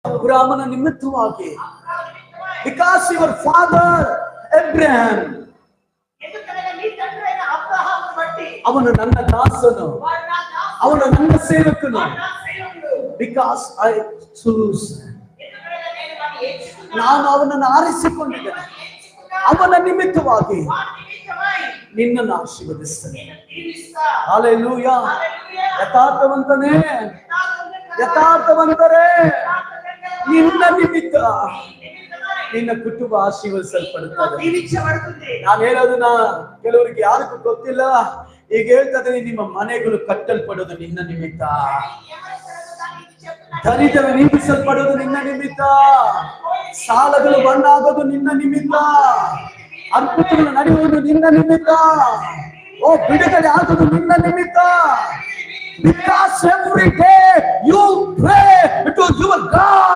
ಅಬ್ರಾಮನ ನಿಮಿತ್ತವಾಗಿ, because your father Abraham, ಅವನು ನನ್ನ ದಾಸನು, ಅವನು ನನ್ನ ಸೇವಕನು. ಬಿಕಾಸ್ ಐ ಚೂಸ್, ನಾನು ಅವನನ್ನು ಆರಿಸಿಕೊಂಡಿದ್ದೇನೆ. ಅವನ ನಿಮಿತ್ತವಾಗಿ ನಿನ್ನನ್ನು ಆಶೀರ್ವದಿಸ್ತೇನೆ. ಹಲ್ಲೆಲೂಯಾ. ಯಥಾರ್ಥವಂತನೇ, ಯಥಾರ್ಥವಂತರೇ, ನಿನ್ನ ನಿಮಿತ್ತ ನಿನ್ನ ಕುಟುಂಬ ಆಶೀರ್ವದಿಸಲ್ಪಡುತ್ತದೆ. ನಾನು ಹೇಳೋದನ್ನ ಕೆಲವರಿಗೆ ಯಾರಿಗೂ ಗೊತ್ತಿಲ್ಲ. ಈಗ ಹೇಳ್ತದೆ, ನಿಮ್ಮ ಮನೆಗಳು ಕಟ್ಟಲ್ಪಡೋದು ನಿನ್ನ ನಿಮಿತ್ತ, ದರಿದ್ರ ನೀಗಿಸಲ್ಪಡೋದು ನಿನ್ನ ನಿಮಿತ್ತ, ಸಾಲಗಳು ಬಂದಾಗೋದು ನಿನ್ನ ನಿಮಿತ್ತ, ಅದ್ಭುತಗಳು ನಡೆಯುವುದು ನಿನ್ನ ನಿಮಿತ್ತ, ಬಿಡುಗಡೆ ಆಗೋದು ನಿನ್ನ ನಿಮಿತ್ತ. Because every day you pray to your God.